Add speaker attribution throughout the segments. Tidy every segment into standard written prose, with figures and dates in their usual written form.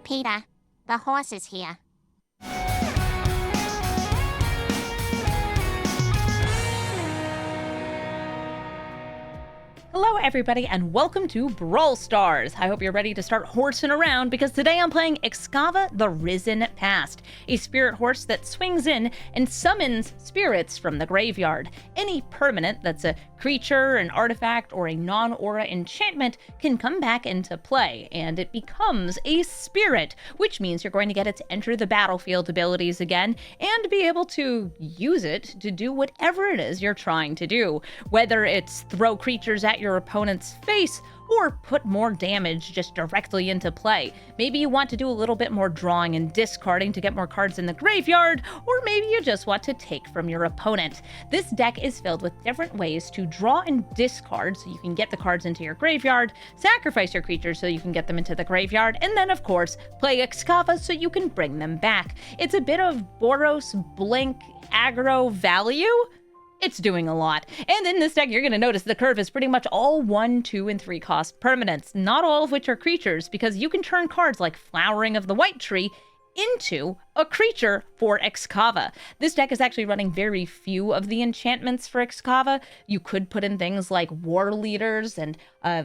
Speaker 1: Peter, the horse is here.
Speaker 2: Hello everybody and welcome to Brawl Stars. I hope you're ready to start horsing around because today I'm playing Excava the Risen Past, a spirit horse that swings in and summons spirits from the graveyard. Any permanent that's a creature, an artifact, or a non-aura enchantment can come back into play, and it becomes a spirit, which means you're going to get its enter the battlefield abilities again and be able to use it to do whatever it is you're trying to do, whether it's throw creatures at your opponent's face or put more damage just directly into play. Maybe you want to do a little bit more drawing and discarding to get more cards in the graveyard, or maybe you just want to take from your opponent. This deck is filled with different ways to draw and discard so you can get the cards into your graveyard, sacrifice your creatures so you can get them into the graveyard, and then of course play Excava so you can bring them back. It's a bit of Boros, Blink, aggro value. It's doing a lot. And in this deck, you're going to notice the curve is pretty much all 1, 2, and 3 cost permanents, not all of which are creatures, because you can turn cards like Flowering of the White Tree into a creature for Excava. This deck is actually running very few of the enchantments for Excava. You could put in things like War Leaders and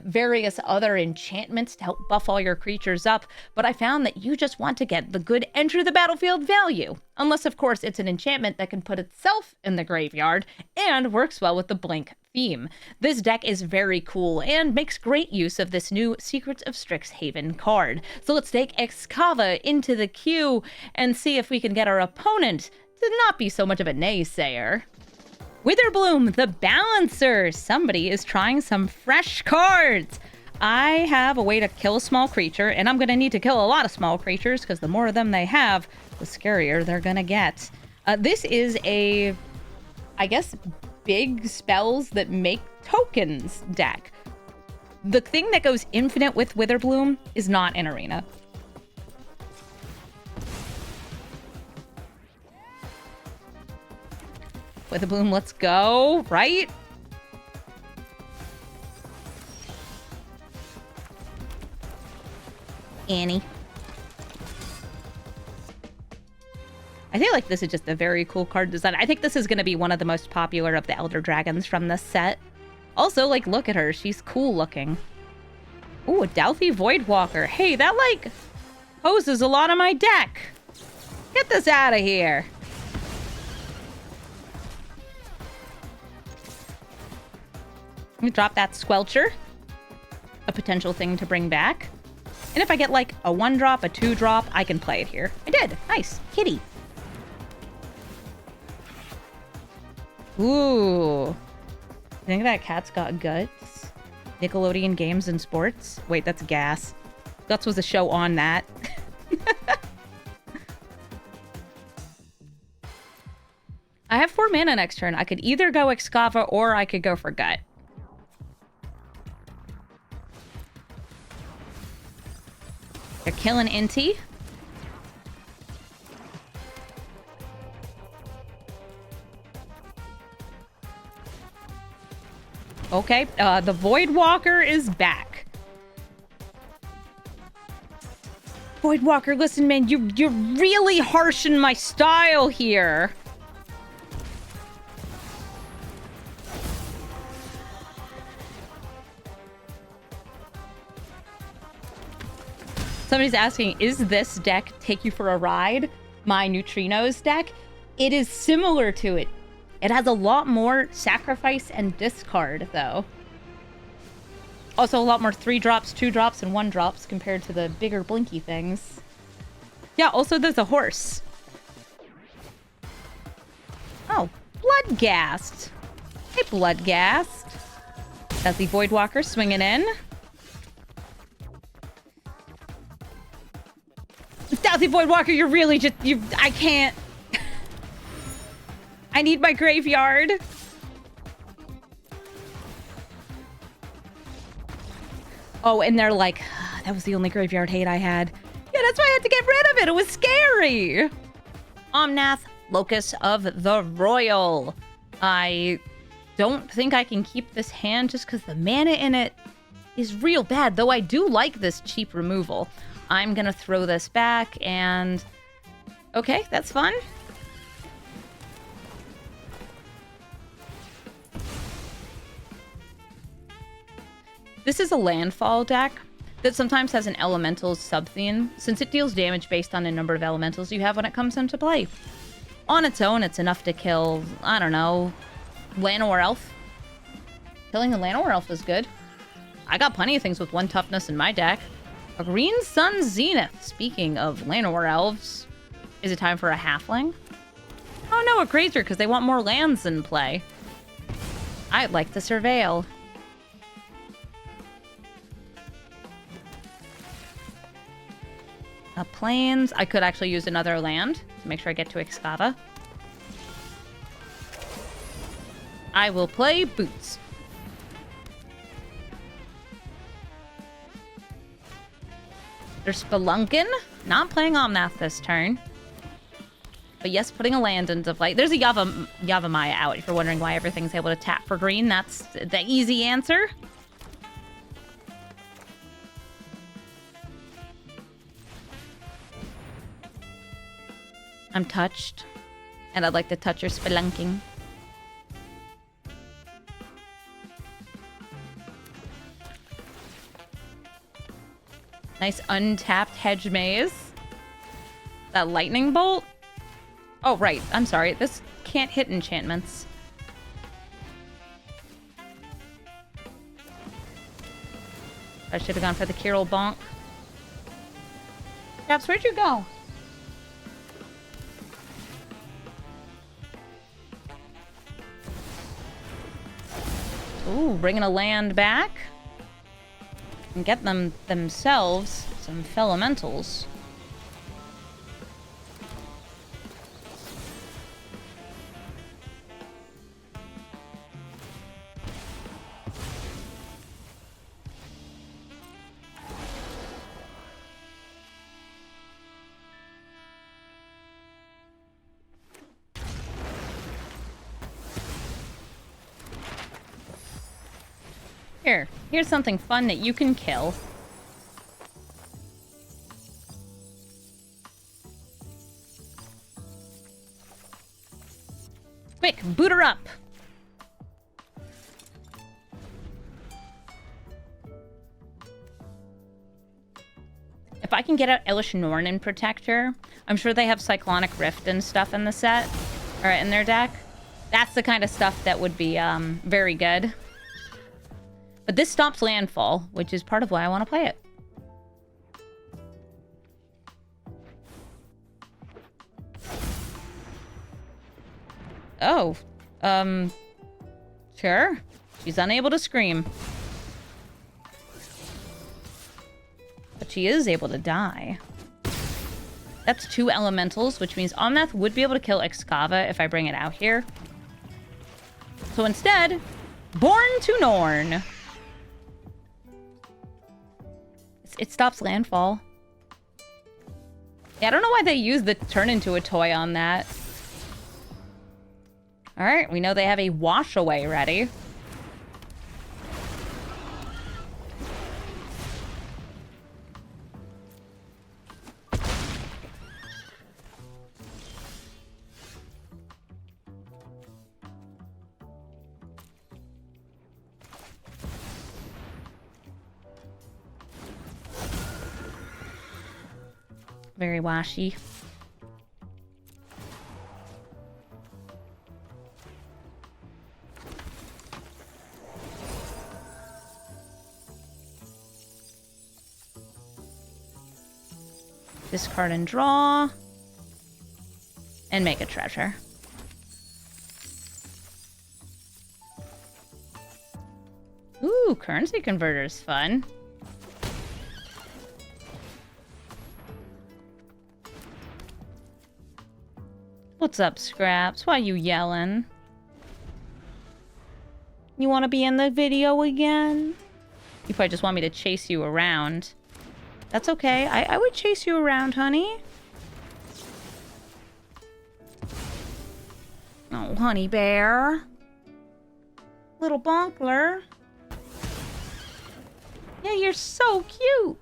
Speaker 2: various other enchantments to help buff all your creatures up, but I found that you just want to get the good enter the battlefield value. Unless, of course, it's an enchantment that can put itself in the graveyard and works well with the Blink theme. This deck is very cool and makes great use of this new Secrets of Strixhaven card. So let's take Excava into the queue and see if we can get our opponent to not be so much of a naysayer. Witherbloom, the Balancer. Somebody is trying some fresh cards. I have a way to kill a small creature, and I'm going to need to kill a lot of small creatures because the more of them they have, the scarier they're going to get. This is a, I guess, big spells that make tokens deck. The thing that goes infinite with Witherbloom is not an arena. Witherbloom, let's go, right? Annie. I feel like this is just a very cool card design. I think this is going to be one of the most popular of the Elder Dragons from this set. Also, like, look at her. She's cool looking. Ooh, a Delphi Voidwalker. Hey, that, like, hoses a lot of my deck. Get this out of here. Let me drop that Squelcher. A potential thing to bring back. And if I get, like, a 1-drop, a 2-drop, I can play it here. I did. Nice. Kitty. Ooh. I think that cat's got guts. Nickelodeon Games and Sports. Wait, that's Gas. Guts was a show on that. I have 4 mana next turn. I could either go Excava or I could go for Gut. They're killing Inti. Okay, the Voidwalker is back. Voidwalker, listen, man, you're really harshing my style here. Somebody's asking, is this deck Take You for a Ride? My Neutrinos deck? It is similar to it. It has a lot more sacrifice and discard, though. Also, a lot more 3-drops, 2-drops, and 1-drops compared to the bigger blinky things. Yeah, also there's a horse. Oh, Bloodghast. Hey, Bloodghast. That's the Voidwalker swinging in. Stealthy Voidwalker, you're really just... I can't... I need my graveyard. Oh, and they're like, that was the only graveyard hate I had. Yeah, that's why I had to get rid of it. It was scary. Omnath, Locus of the Royal. I don't think I can keep this hand just because the mana in it is real bad, though I do like this cheap removal. I'm gonna throw this back and... Okay, that's fun. This is a Landfall deck that sometimes has an elementals sub-theme, since it deals damage based on the number of elementals you have when it comes into play. On its own, it's enough to kill, I don't know, Llanowar Elf. Killing the Llanowar Elf is good. I got plenty of things with 1 toughness in my deck. A Green Sun Zenith. Speaking of Llanowar Elves, is it time for a halfling? Oh no, a Grazer, because they want more lands in play. I'd like to surveil. Plains. I could actually use another land to make sure I get to Excava. I will play Boots. There's Spelunkin. Not playing Omnath this turn. But yes, putting a land into play. There's a Yavimaya out, if you're wondering why everything's able to tap for green. That's the easy answer. I'm touched. And I'd like to touch your spelunking. Nice untapped hedge maze. That lightning bolt? Oh, right. I'm sorry. This can't hit enchantments. I should have gone for the Kirill bonk. Caps, where'd you go? Ooh, bringing a land back. And get them themselves some Felementals. Here's something fun that you can kill. Quick, boot her up! If I can get out Elish Norn Protector, I'm sure they have Cyclonic Rift and stuff in the set, or in their deck. That's the kind of stuff that would be very good. But this stops Landfall, which is part of why I want to play it. Oh, sure. She's unable to scream. But she is able to die. That's 2 elementals, which means Omnath would be able to kill Excava if I bring it out here. So instead, Born to Norn. It stops Landfall. Yeah, I don't know why they use the turn into a toy on that. Alright, we know they have a wash away ready. Very washy. Discard and draw. And make a treasure. Ooh, currency converter's fun. What's up, Scraps? Why you yelling? You want to be in the video again? You probably just want me to chase you around. That's okay. I would chase you around, honey. Oh, honey bear. Little bonkler. Yeah, you're so cute.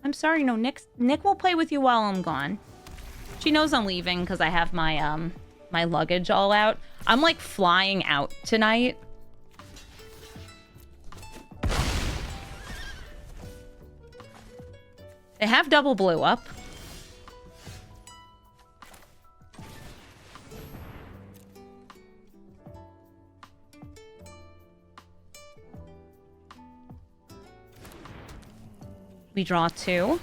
Speaker 2: I'm sorry, no, Nick will play with you while I'm gone. She knows I'm leaving because I have my, my luggage all out. I'm, like, flying out tonight. They have double blue up. We draw 2.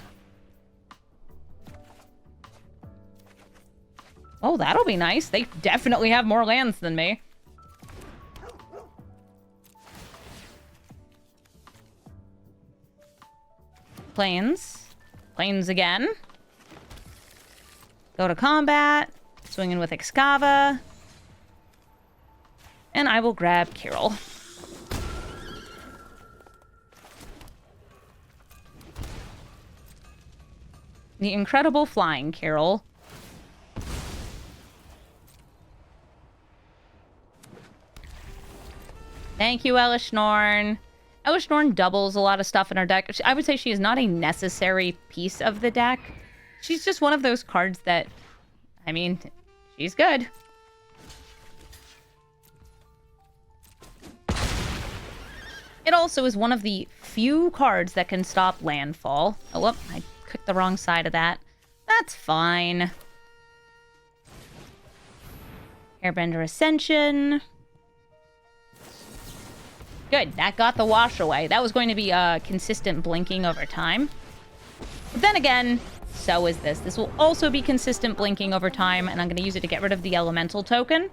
Speaker 2: Oh, that'll be nice. They definitely have more lands than me. Plains. Plains again. Go to combat. Swinging with Excava. And I will grab Carol. The incredible flying Carol. Thank you, Elishnorn. Elishnorn doubles a lot of stuff in our deck. I would say she is not a necessary piece of the deck. She's just one of those cards that, I mean, she's good. It also is one of the few cards that can stop Landfall. Oh, whoop, I clicked the wrong side of that. That's fine. Airbender Ascension. Good, that got the wash away. That was going to be consistent blinking over time. But then again, so is this. This will also be consistent blinking over time, and I'm going to use it to get rid of the elemental token.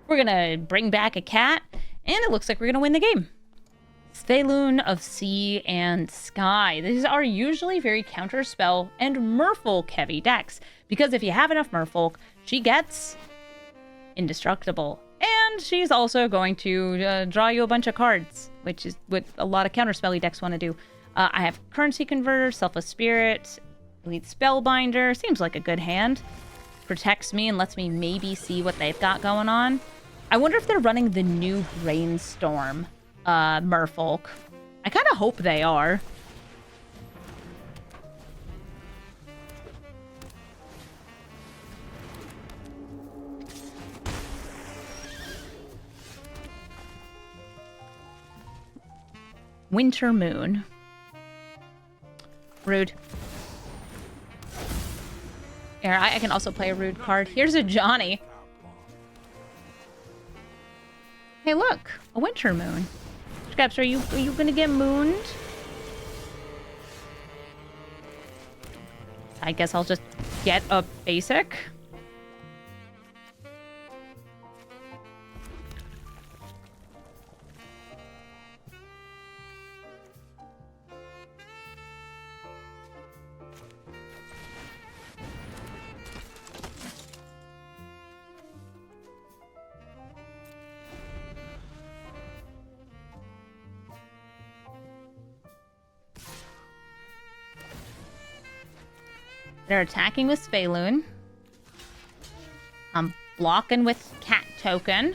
Speaker 2: We're going to bring back a cat, and it looks like we're going to win the game. Spheloon of Sea and Sky. These are usually very counterspell and Merfolk heavy decks, because if you have enough Merfolk, she gets indestructible. And she's also going to draw you a bunch of cards, which is what a lot of counterspelly decks want to do. I have Currency Converter, Selfless Spirit, Elite Spellbinder. Seems like a good hand. Protects me and lets me maybe see what they've got going on. I wonder if they're running the new Brainstorm Merfolk. I kind of hope they are. Winter Moon. Rude. Here, I can also play a rude card. Here's a Johnny. Hey, look, a Winter Moon. Scraps, are you gonna get mooned? I guess I'll just get a basic. They're attacking with Spheloon. I'm blocking with Cat Token.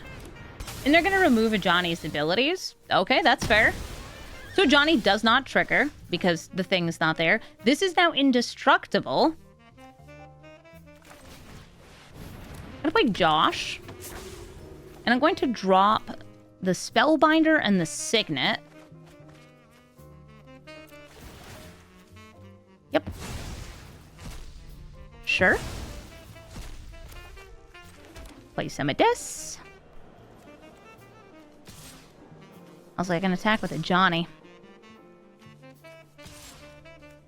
Speaker 2: And they're going to remove a Johnny's abilities. Okay, that's fair. So Johnny does not trigger because the thing is not there. This is now indestructible. I'm going to play Josh. And I'm going to drop the Spellbinder and the Signet. Yep. Sure. Play some of this. Also, I can attack with a Johnny.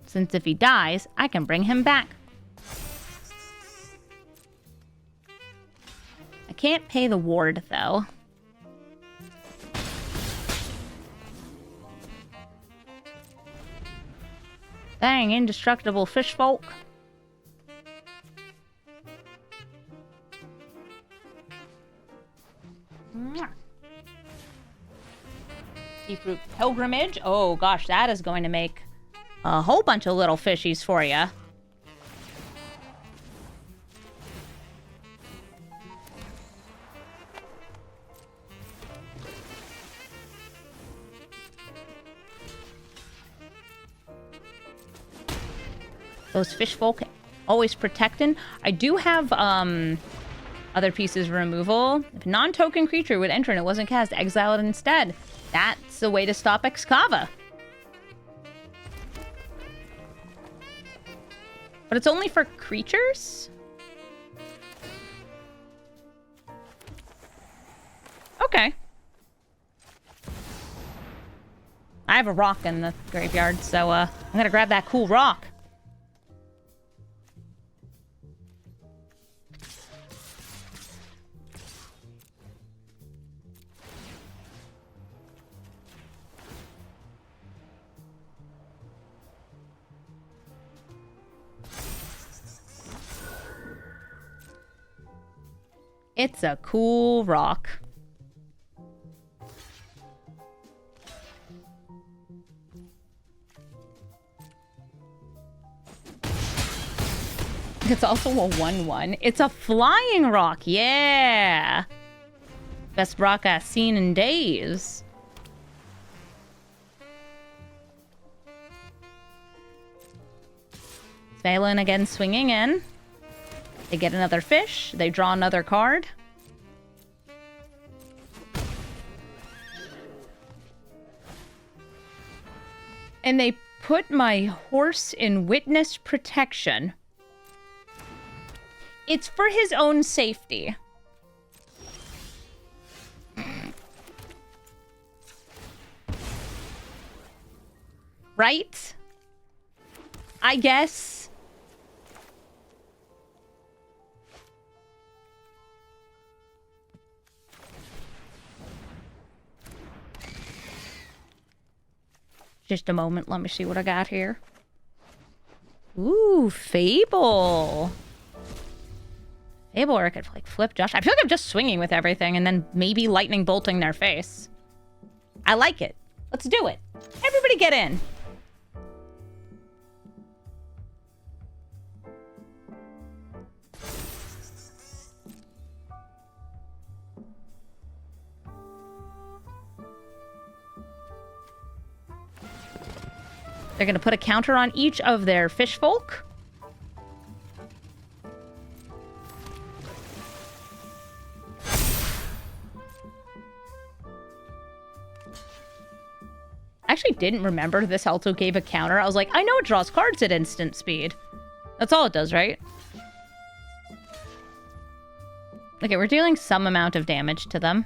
Speaker 2: Since if he dies, I can bring him back. I can't pay the ward, though. Dang, indestructible fish folk. Seafruit Pilgrimage. Oh gosh, that is going to make a whole bunch of little fishies for you. Those fish folk always protecting. I do have other pieces removal. If a non-token creature would enter and it wasn't cast, exile it instead. That's a way to stop Excava. But it's only for creatures? Okay. I have a rock in the graveyard, so I'm gonna grab that cool rock. It's a cool rock. It's also a 1/1. It's a flying rock, yeah! Best rock I've seen in days. Valen again swinging in. They get another fish. They draw another card. And they put my horse in witness protection. It's for his own safety. Right? I guess. Just a moment, let me see what I got here. Ooh, Fable. Fable, or I could like flip Josh. I feel like I'm just swinging with everything and then maybe lightning bolting their face. I like it. Let's do it. Everybody get in. They're going to put a counter on each of their fish folk. I actually didn't remember this also gave a counter. I was like, I know it draws cards at instant speed. That's all it does, right? Okay, we're dealing some amount of damage to them.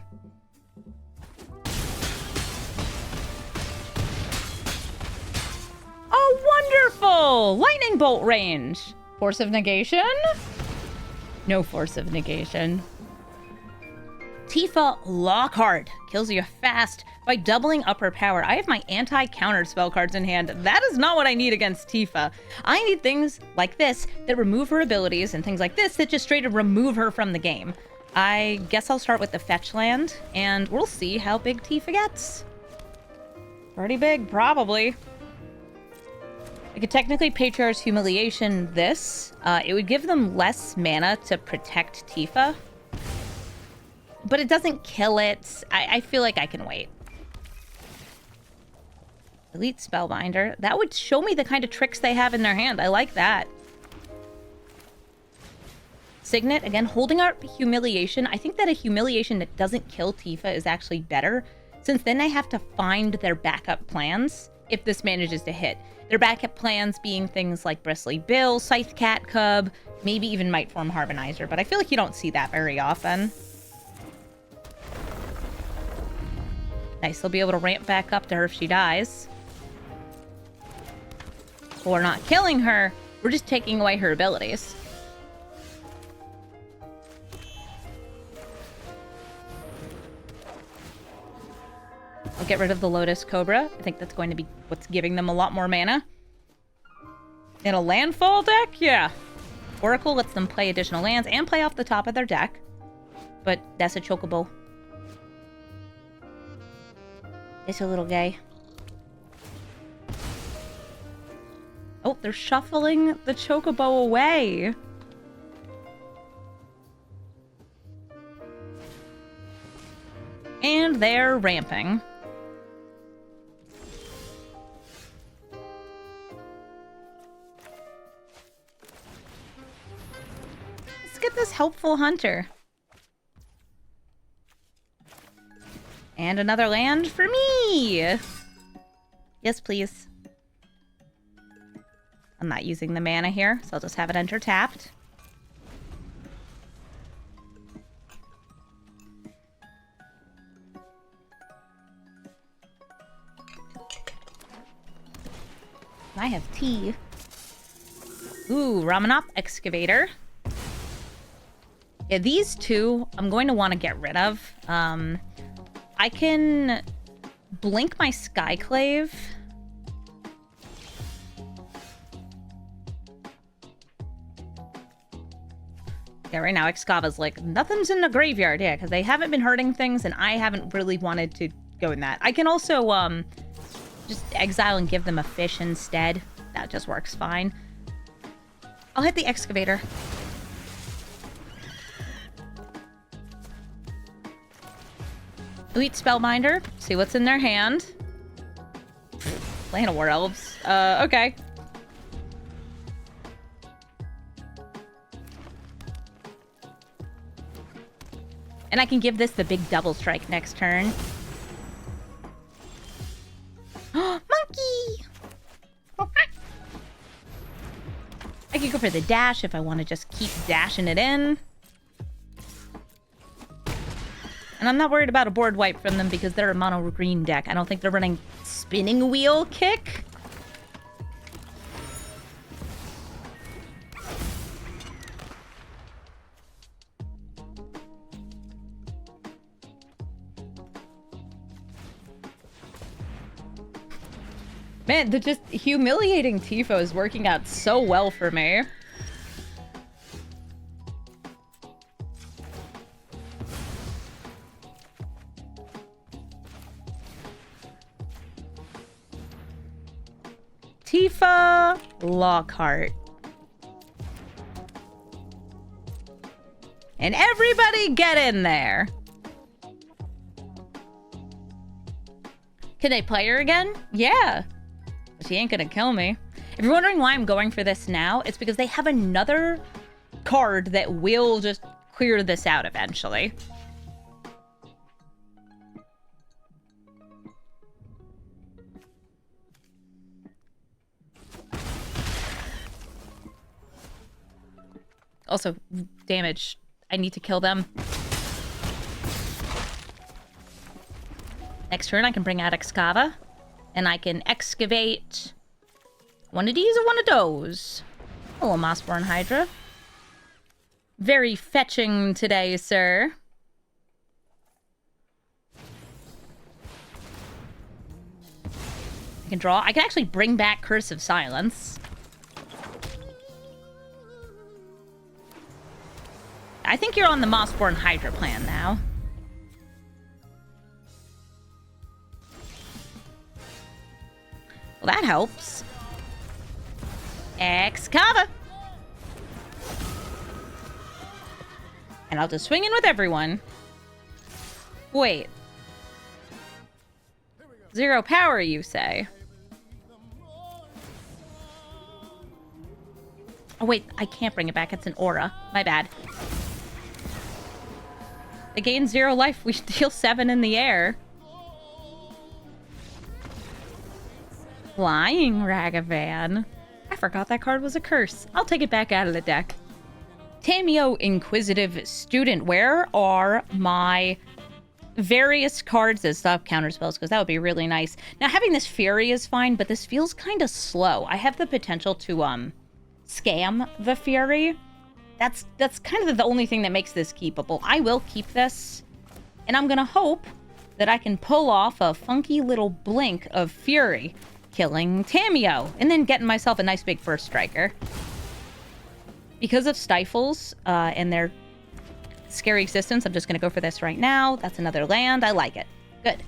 Speaker 2: Wonderful! Lightning bolt range. Force of negation? No force of negation. Tifa Lockhart kills you fast by doubling up her power. I have my anti-counter spell cards in hand. That is not what I need against Tifa. I need things like this that remove her abilities and things like this that just straight up remove her from the game. I guess I'll start with the fetch land and we'll see how big Tifa gets. Pretty big, probably. I could technically Patriarch's Humiliation this. It would give them less mana to protect Tifa. But it doesn't kill it. I feel like I can wait. Elite Spellbinder. That would show me the kind of tricks they have in their hand. I like that. Signet, again, holding up Humiliation. I think that a Humiliation that doesn't kill Tifa is actually better, since then I have to find their backup plans if this manages to hit. Their backup plans being things like Bristly Bill, Scythe Cat Cub, maybe even Mightform Harmonizer, but I feel like you don't see that very often. Nice, they'll be able to ramp back up to her if she dies. But we're not killing her, we're just taking away her abilities. I'll get rid of the Lotus Cobra. I think that's going to be what's giving them a lot more mana. In a Landfall deck? Yeah. Oracle lets them play additional lands and play off the top of their deck. But that's a Chocobo. It's a little gay. Oh, they're shuffling the Chocobo away. And they're ramping. let's get this helpful hunter. And another land for me! Yes, please. I'm not using the mana here, so I'll just have it enter tapped. I have tea. Ooh, Ramanop Excavator. Yeah, these two I'm going to want to get rid of. I can blink my Skyclave. Yeah, right now Excava's like, nothing's in the graveyard. Yeah, because they haven't been hurting things, and I haven't really wanted to go in that. I can also just exile and give them a fish instead. That just works fine. I'll hit the Excavator. Elite Spellbinder. See what's in their hand. Land of War Elves. Okay. And I can give this the big double strike next turn. Monkey! I could go for the dash if I want to just keep dashing it in. And I'm not worried about a board wipe from them because they're a mono green deck. I don't think they're running Spinning Wheel Kick. Man, the just humiliating Tifa is working out so well for me. Tifa Lockhart. And everybody get in there. Can they play her again? Yeah. She ain't gonna kill me. If you're wondering why I'm going for this now, it's because they have another card that will just clear this out eventually. Also, damage. I need to kill them. Next turn, I can bring out Excava. And I can excavate one of these or one of those. Hello, Mossborn Hydra. Very fetching today, sir. I can draw. I can actually bring back Curse of Silence. I think you're on the Mossborn Hydra plan now. Well, that helps. Excava. And I'll just swing in with everyone. Wait. 0 power, you say? Oh, wait. I can't bring it back. It's an aura. My bad. They gain 0 life. We deal 7 in the air. Flying Ragavan. I forgot that card was a curse. I'll take it back out of the deck. Tamiyo Inquisitive Student. Where are my various cards that stop counter spells? Because that would be really nice. Now, having this Fury is fine, but this feels kind of slow. I have the potential to scam the Fury. That's kind of the only thing that makes this keepable. I will keep this, and I'm gonna hope that I can pull off a funky little blink of Fury, killing Tamiyo, and then getting myself a nice big first striker. Because of Stifles and their scary existence, I'm just going to go for this right now. That's another land. I like it. Good.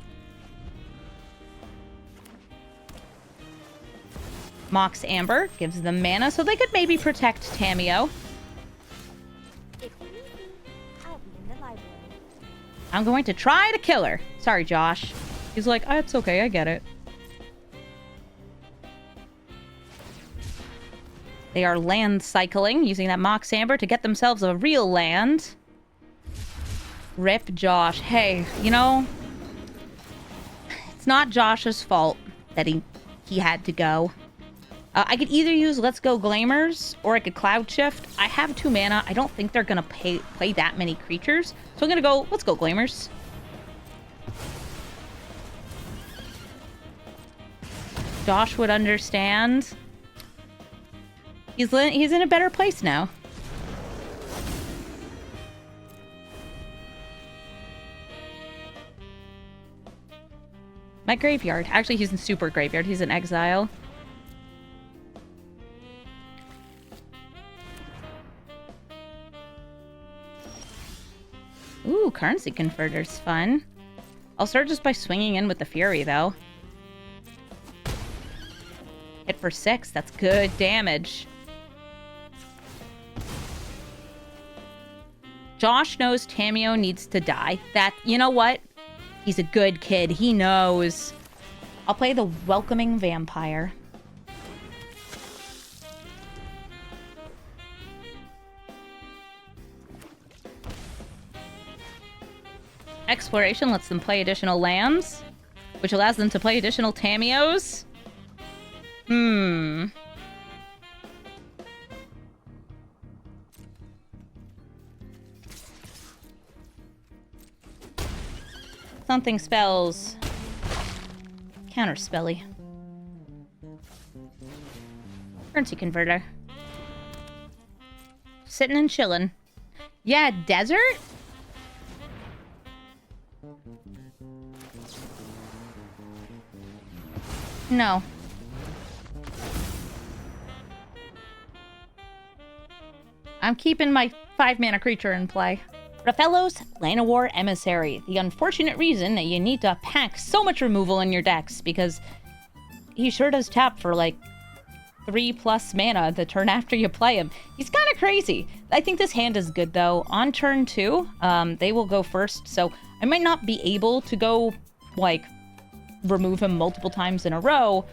Speaker 2: Mox Amber gives them mana, so they could maybe protect Tamiyo. I'm going to try to kill her. Sorry, Josh. He's like, oh, it's okay. I get it. They are land cycling, using that Mox Amber to get themselves a real land. Rip Josh. Hey, you know, it's not Josh's fault that he had to go. I could either use Let's Go Glamours, or I could Cloud Shift. I have 2 mana. I don't think they're going to play that many creatures. So I'm going to go, Let's Go Glamours. Josh would understand. He's in a better place now. My graveyard. Actually, he's in super graveyard. He's in exile. Ooh, currency converter's fun. I'll start just by swinging in with the Fury, though. Hit for 6. That's good damage. Josh knows Tamio needs to die. You know what? He's a good kid. He knows. I'll play the Welcoming Vampire. Exploration lets them play additional lands, which allows them to play additional Tamios. Something spells. Counterspelly. Currency converter. Sitting and chilling. Yeah, desert? No. I'm keeping my 5-mana creature in play. Rofellos, Llanowar Emissary. The unfortunate reason that you need to pack so much removal in your decks, because he sure does tap for like 3+ mana the turn after you play him. He's kind of crazy. I think this hand is good though. On turn 2, they will go first, so I might not be able to go like remove him multiple times in a row,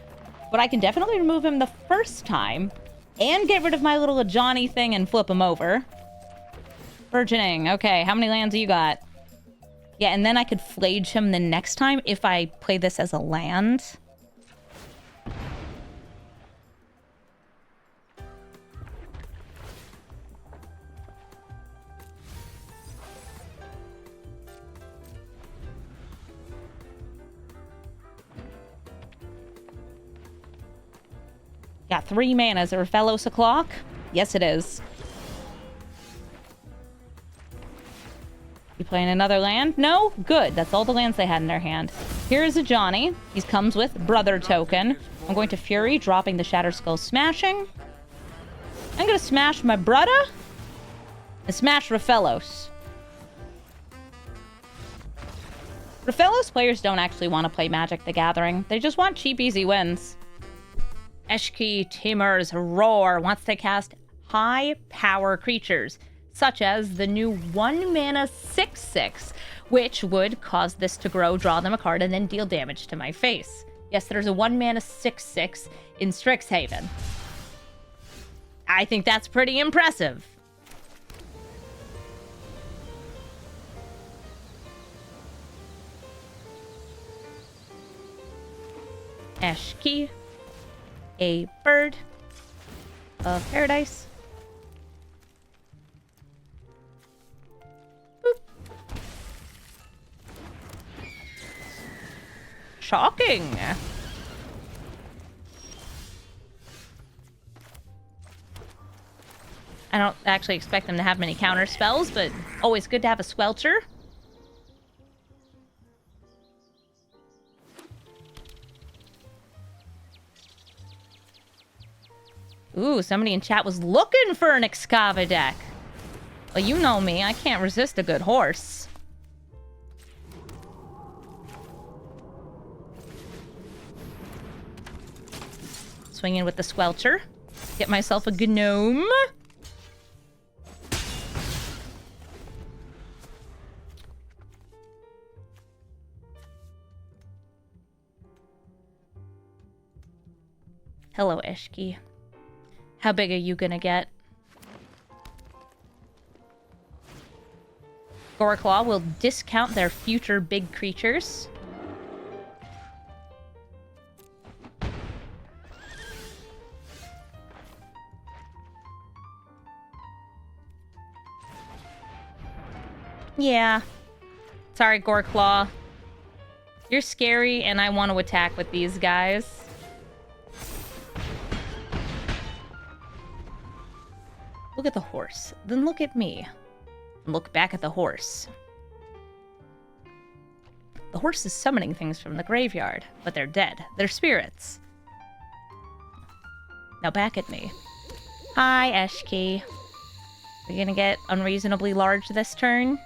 Speaker 2: but I can definitely remove him the first time and get rid of my little Johnny thing and flip him over. Burgeoning. Okay, how many lands do you got? Yeah, and then I could flage him the next time if I play this as a land. Got 3 mana. Is it Rofellos o'clock? Yes, it is. You playing another land? No? Good. That's all the lands they had in their hand. Here is a Johnny. He comes with Brother Token. I'm going to Fury, dropping the Shatter Skull Smashing. I'm going to smash my brother and smash Rofellos. Rofellos players don't actually want to play Magic the Gathering. They just want cheap, easy wins. Eshki Timur's Roar wants to cast high-power creatures, such as the new 1-mana 6/6, which would cause this to grow, draw them a card, and then deal damage to my face. Yes, there's a 1-mana 6/6 in Strixhaven. I think that's pretty impressive. Eshki, a bird of paradise. Shocking. I don't actually expect them to have many counter spells, but always good to have a Squelcher. Ooh, somebody in chat was looking for an Excava deck. Well, you know me. I can't resist a good horse. Swing in with the Squelcher. Get myself a Gnome. Hello, Eshki. How big are you gonna get? Goreclaw will discount their future big creatures. Yeah. Sorry, Goreclaw. You're scary, and I want to attack with these guys. Look at the horse. Then look at me. And look back at the horse. The horse is summoning things from the graveyard, but they're dead. They're spirits. Now back at me. Hi, Eshki. Are you gonna get unreasonably large this turn?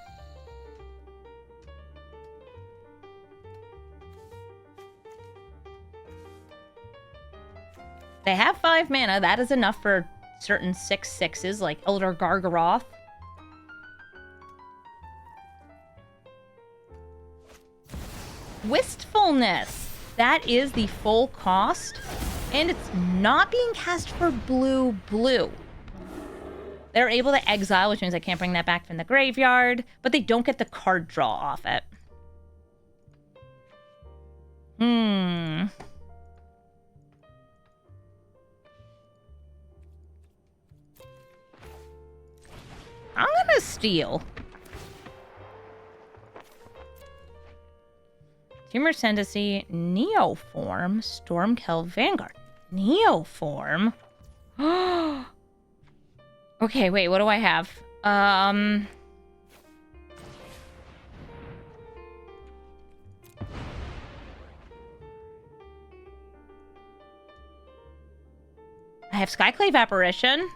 Speaker 2: They have 5 mana. That is enough for certain 6/6s, like Elder Gargaroth. Wistfulness. That is the full cost. And it's not being cast for blue. They're able to exile, which means I can't bring that back from the graveyard. But they don't get the card draw off it. I'm gonna steal. Tumor Ascendancy, Neoform, Stormkill, Vanguard. Neoform? Okay, wait, what do I have? I have Skyclave Apparition.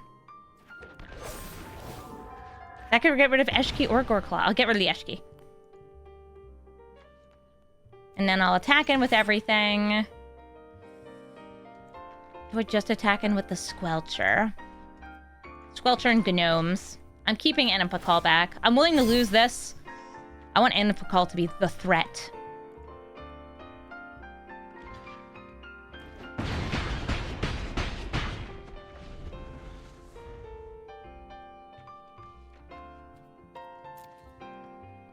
Speaker 2: That could get rid of Eshki or Goreclaw. I'll get rid of the Eshki. And then I'll attack in with everything. Do I just attack in with the Squelcher? Squelcher and Gnomes. I'm keeping Anapakal back. I'm willing to lose this. I want Anapakal to be the threat.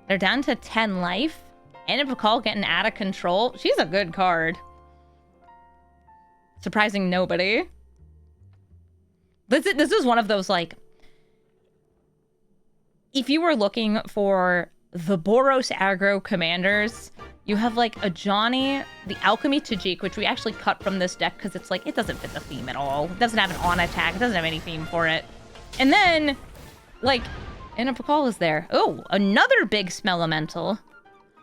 Speaker 2: They're down to 10 life. Anapakal getting out of control. She's a good card. Surprising nobody. This is one of those, like... If you were looking for the Boros aggro commanders, you have, like, a Johnny, the Alchemy Tajik, which we actually cut from this deck because it's, like, it doesn't fit the theme at all. It doesn't have an on-attack. It doesn't have any theme for it. And then, like... Anapakal is there. Oh, another big Smellemental.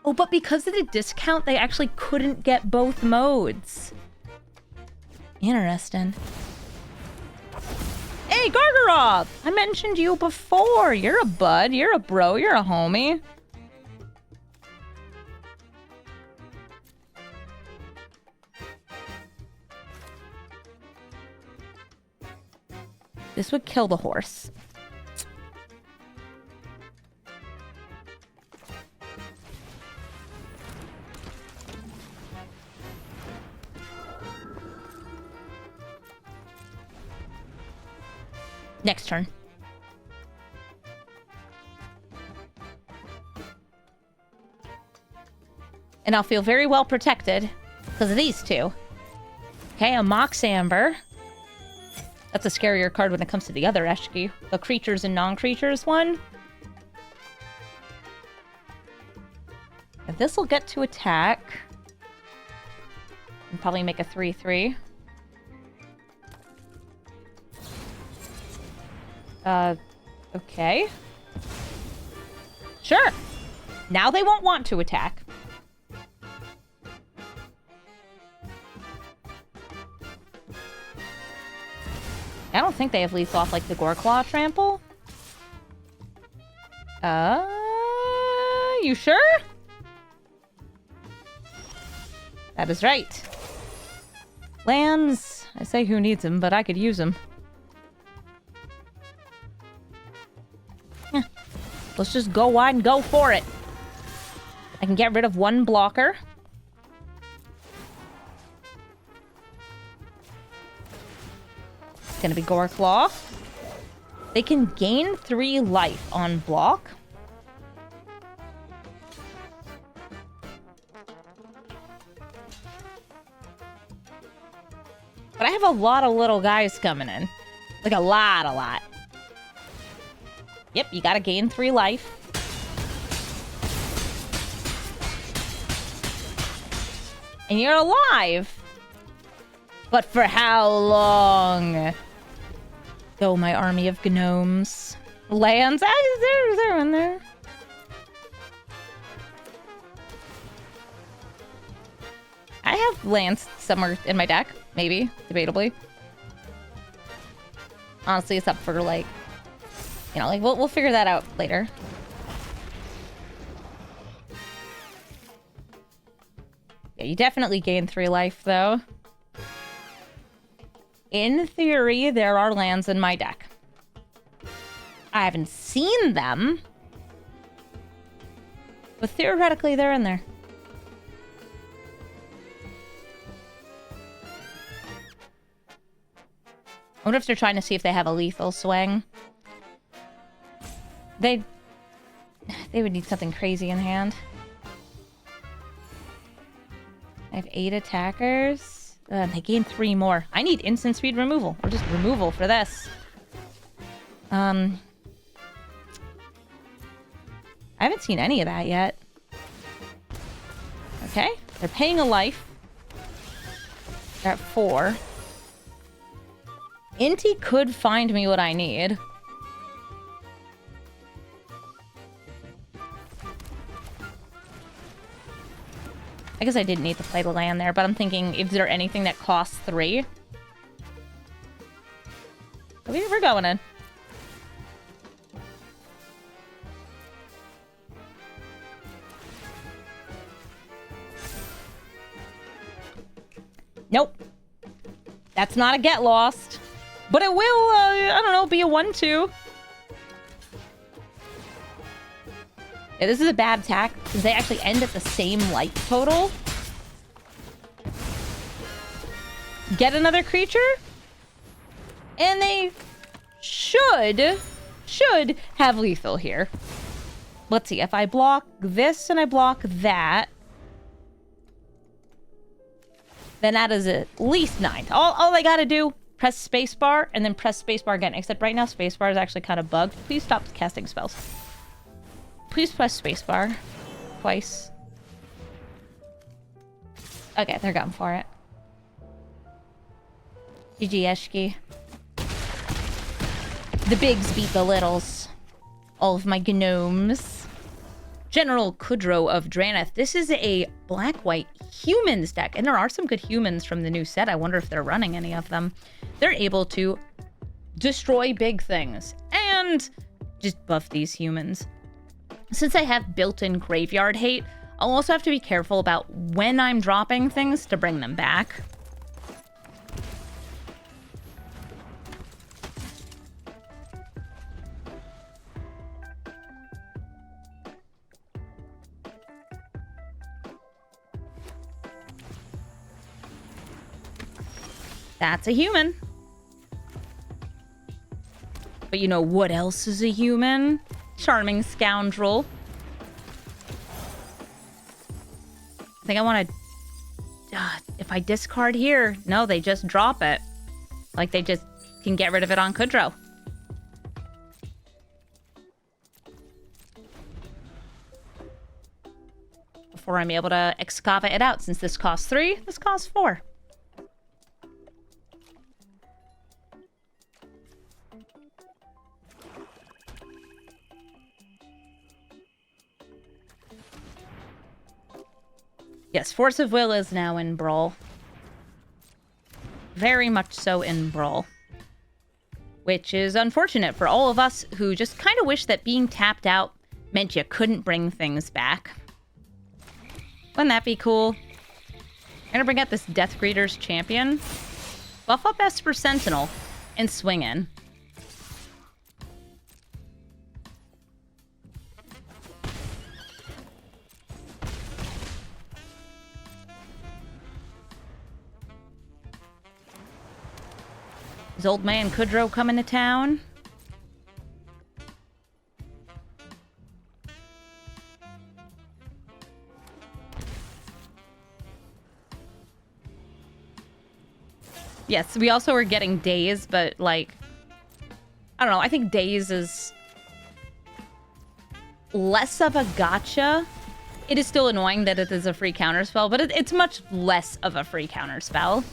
Speaker 2: Oh, but because of the discount, they actually couldn't get both modes. Interesting. Hey, Gargaroth! I mentioned you before. You're a bud. You're a bro. You're a homie. This would kill the horse. Next turn. And I'll feel very well protected because of these two. Okay, a Mox Amber. That's a scarier card when it comes to the other Eshki. The creatures and non-creatures one. If this will get to attack. And probably make a 3/3. Okay. Sure. Now they won't want to attack. I don't think they have lethal off like the Goreclaw Trample. You sure? That is right. Lands. I say who needs them, but I could use them. Let's just go wide and go for it. I can get rid of one blocker. It's gonna be Goreclaw. They can gain 3 life on block. But I have a lot of little guys coming in. Like a lot. Yep, you gotta gain 3 life. And you're alive. But for how long? Go, my army of gnomes. Lands? They're in there. I have lands somewhere in my deck. Maybe. Debatably. Honestly, it's up for, like... You know, like, we'll figure that out later. Yeah, you definitely gain 3 life, though. In theory, there are lands in my deck. I haven't seen them. But theoretically, they're in there. I wonder if they're trying to see if they have a lethal swing. They would need something crazy in hand. I have 8 attackers. They gain 3 more. I need instant speed removal. Or just removal for this. I haven't seen any of that yet. Okay. They're paying a life. They're at 4. Inti could find me what I need. I guess I didn't need to play the land there, but I'm thinking, is there anything that costs 3? We're going in. Nope. That's not a get lost. But it will, I don't know, be a 1-2. Yeah, this is a bad attack, because they actually end at the same life total. Get another creature? And they should have lethal here. Let's see, if I block this and I block that, then that is at least 9. All I gotta do, press spacebar, and then press spacebar again. Except right now, spacebar is actually kind of bugged. Please stop casting spells. Please press spacebar twice. Okay, they're going for it. GG, Eshki. The bigs beat the littles. All of my gnomes. General Kudro of Draneth. This is a black-white humans deck, and there are some good humans from the new set. I wonder if they're running any of them. They're able to destroy big things and just buff these humans. Since I have built-in graveyard hate, I'll also have to be careful about when I'm dropping things to bring them back. That's a human. But you know what else is a human? Charming scoundrel. I think I want to... if I discard here... No, they just drop it. Like, they just can get rid of it on Kudro. Before I'm able to Excava it out. Since this costs 3, this costs 4. Yes, Force of Will is now in Brawl. Very much so in Brawl. Which is unfortunate for all of us who just kind of wish that being tapped out meant you couldn't bring things back. Wouldn't that be cool? I'm gonna bring out this Death Greeter's champion. Buff up Esper Sentinel and swing in. Is old man Kudro coming to town? Yes, we also are getting Days, but like, I don't know. I think Days is less of a gotcha. It is still annoying that it is a free counterspell, but it's much less of a free counterspell.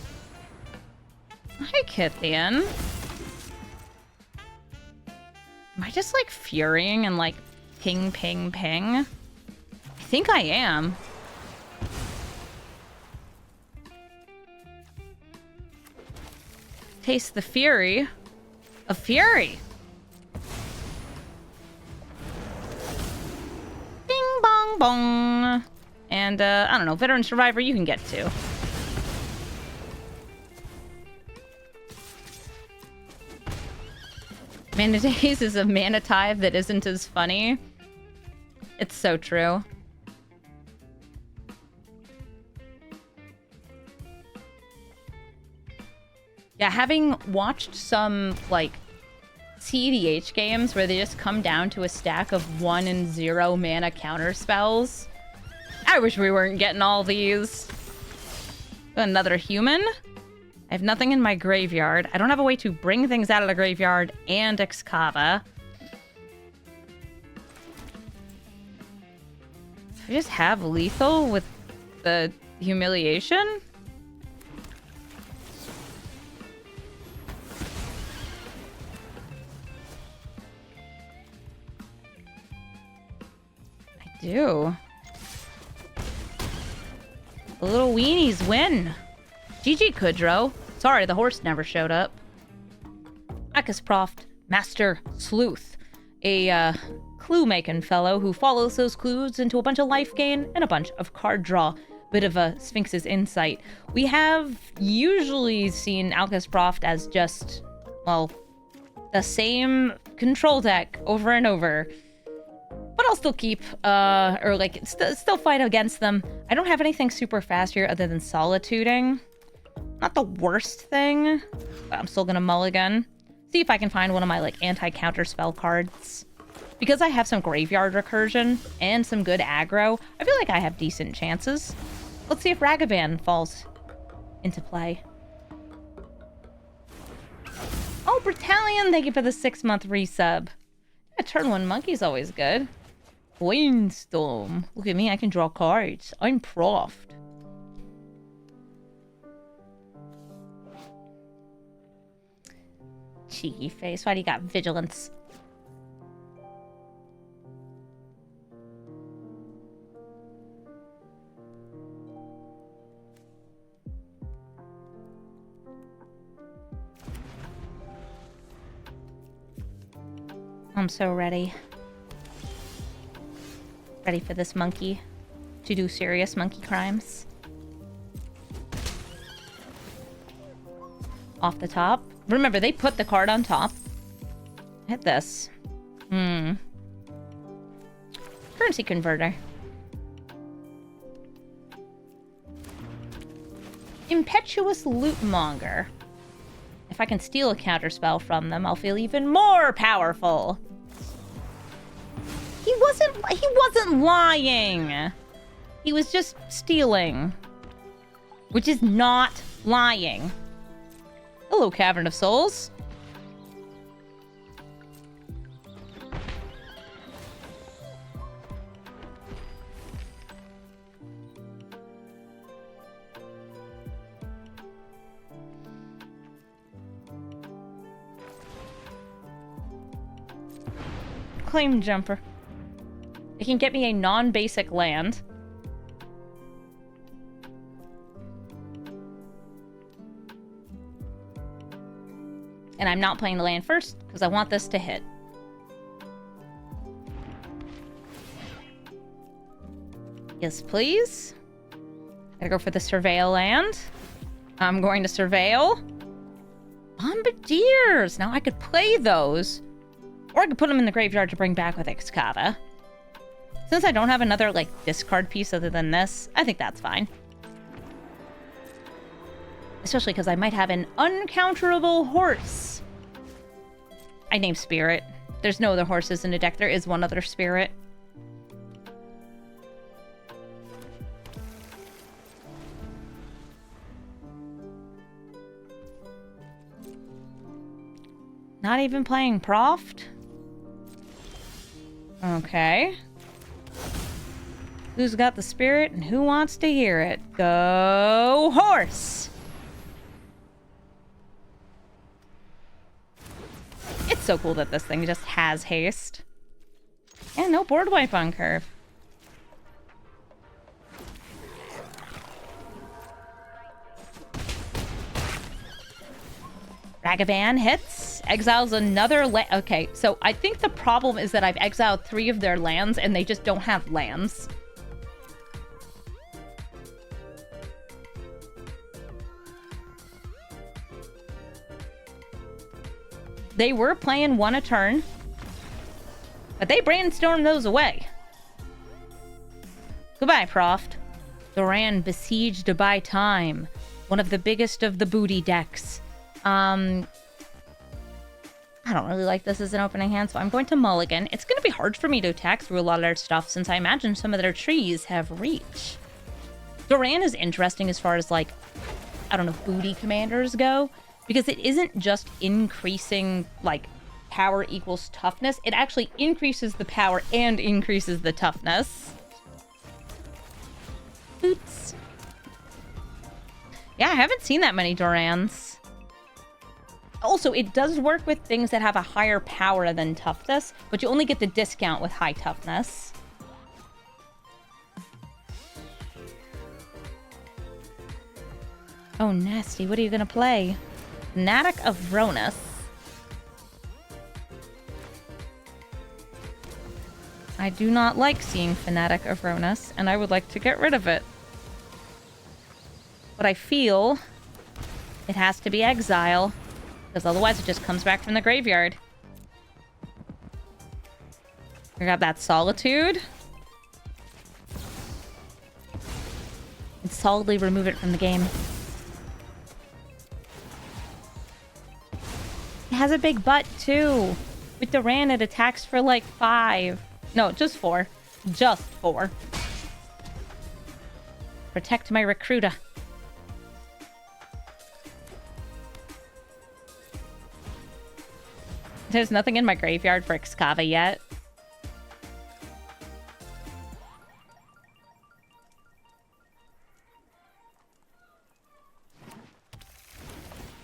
Speaker 2: Hi, Kithian. Am I just like furying and like ping, ping, ping? I think I am. Taste the fury of fury. Bing bong bong. And I don't know, veteran survivor you can get to. Mana Days is a mana tithe that isn't as funny. It's so true. Yeah, having watched some, like, CEDH games where they just come down to a stack of 1 and 0 mana counter spells. I wish we weren't getting all these. Another human? I have nothing in my graveyard. I don't have a way to bring things out of the graveyard and Excava. I just have lethal with the humiliation? I do. The little weenies win. GG, Kudro. Sorry, the horse never showed up. Alquist Proft, Master Sleuth. A clue-making fellow who follows those clues into a bunch of life gain and a bunch of card draw. Bit of a Sphinx's insight. We have usually seen Alquist Proft as just, well, the same control deck over and over. But I'll still keep, or like, still fight against them. I don't have anything super fast here other than Solituding. Not the worst thing, but I'm still gonna mulligan. See if I can find one of my, like, anti-counter spell cards. Because I have some graveyard recursion and some good aggro, I feel like I have decent chances. Let's see if Ragavan falls into play. Oh, Battalion, thank you for the 6-month resub. Yeah, turn 1 monkey's always good. Brainstorm. Look at me, I can draw cards. I'm Proft. Cheeky face. Why do you got vigilance? I'm so ready. Ready for this monkey to do serious monkey crimes. Off the top. Remember, they put the card on top. Hit this. Currency converter. Impetuous Lootmonger. If I can steal a counterspell from them, I'll feel even more powerful. He wasn't lying. He was just stealing. Which is not lying. Hello, Cavern of Souls. Claim Jumper. It can get me a non-basic land. And I'm not playing the land first, because I want this to hit. Yes, please. Gotta go for the Surveil land. I'm going to Surveil. Bombardiers! Now I could play those. Or I could put them in the graveyard to bring back with Excava. Since I don't have another, like, discard piece other than this, I think that's fine. Especially because I might have an uncounterable horse. I named Spirit. There's no other horses in the deck. There is one other Spirit. Not even playing Proft? Okay. Who's got the spirit and who wants to hear it? Go horse! It's so cool that this thing just has haste. And no board wipe on curve. Ragavan hits. Exiles another okay, so I think the problem is that I've exiled 3 of their lands and they just don't have lands. They were playing 1 a turn, but they brainstormed those away. Goodbye, Proft. Doran besieged by time. One of the biggest of the booty decks. I don't really like this as an opening hand, so I'm going to mulligan. It's going to be hard for me to attack through a lot of their stuff since I imagine some of their trees have reach. Doran is interesting as far as, like, I don't know, booty commanders go, because it isn't just increasing, like, power equals toughness. It actually increases the power and increases the toughness. Boots. Yeah, I haven't seen that many Dorans. Also, it does work with things that have a higher power than toughness, but you only get the discount with high toughness. Oh, nasty. What are you going to play? Fanatic of Ronus. I do not like seeing Fanatic of Ronus, and I would like to get rid of it. But I feel it has to be Exile, because otherwise it just comes back from the graveyard. We got that Solitude. And solidly remove it from the game. It has a big butt, too. With Doran, it attacks for like 5. No, just 4. Just 4. Protect my recruiter. There's nothing in my graveyard for Excava yet.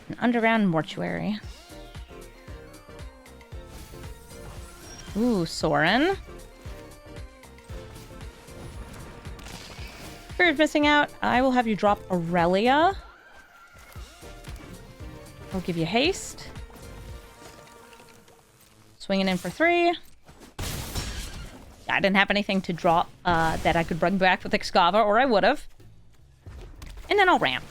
Speaker 2: An underground mortuary. Ooh, Soren. Spirit missing out. I will have you drop Aurelia. I'll give you haste. Swinging in for 3. I didn't have anything to drop that I could bring back with Excava, or I would have. And then I'll ramp.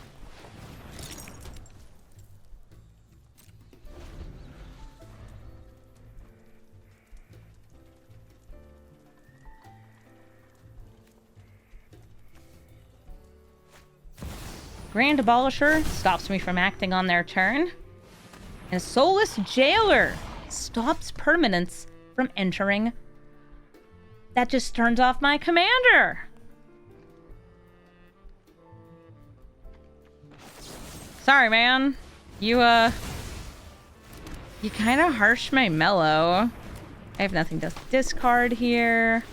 Speaker 2: Grand Abolisher stops me from acting on their turn. And Soulless Jailer stops permanents from entering. That just turns off my commander. Sorry, man. You kind of harsh my mellow. I have nothing to discard here.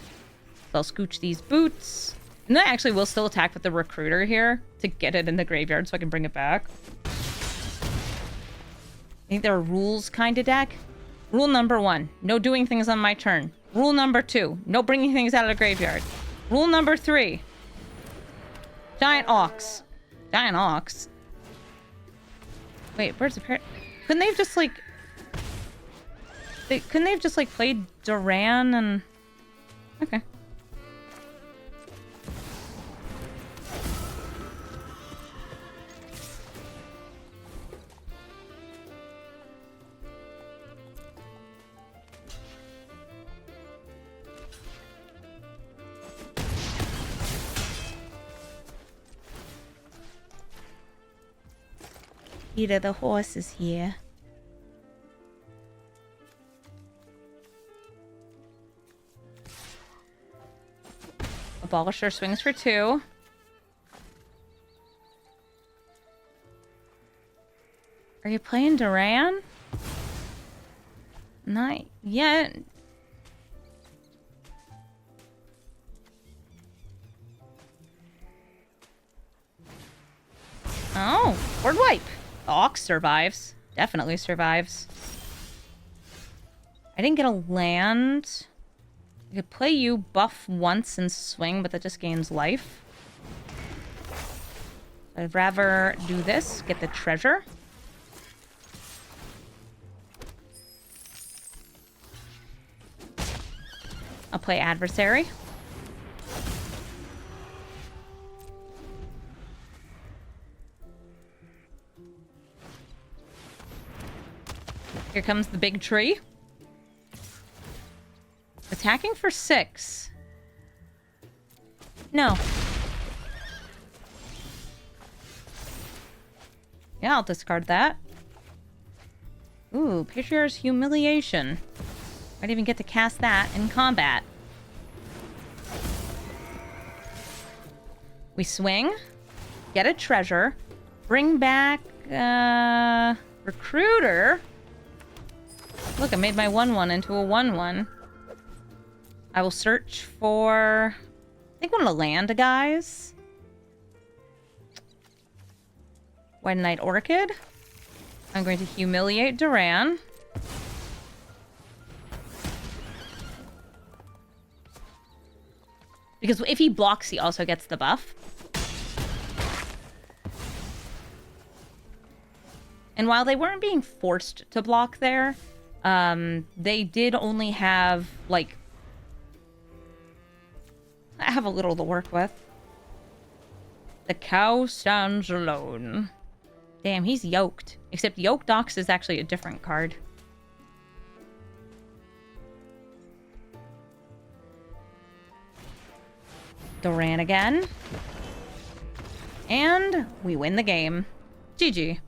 Speaker 2: So I'll scooch these boots. And then I actually will still attack with the recruiter here to get it in the graveyard so I can bring it back. I think they're a rules kind of deck. Rule number 1, no doing things on my turn. Rule number 2, no bringing things out of the graveyard. Rule number 3, Giant Ox. Giant Ox? Wait, where's the parrot? Couldn't they have just, like... couldn't they have just, like, played Doran and... Okay. Peter the horse is here. Abolisher swings for 2. Are you playing Doran? Not yet. Oh, board wipe. The Ox survives. Definitely survives. I didn't get a land. I could play you, buff once and swing, but that just gains life. I'd rather do this, get the treasure. I'll play Adversary. Here comes the big tree. Attacking for 6. No. Yeah, I'll discard that. Ooh, Patriarch's Humiliation. Might even get to cast that in combat. We swing. Get a treasure. Bring back, Recruiter. Look, I made my 1/1 into a 1/1. I will search for... I think one of the land guys. White Knight Orchid. I'm going to humiliate Doran. Because if he blocks, he also gets the buff. And while they weren't being forced to block there, they did only have, like... I have a little to work with. The cow stands alone. Damn, he's yoked. Except Yoked Ox is actually a different card. Doran again. And we win the game. GG.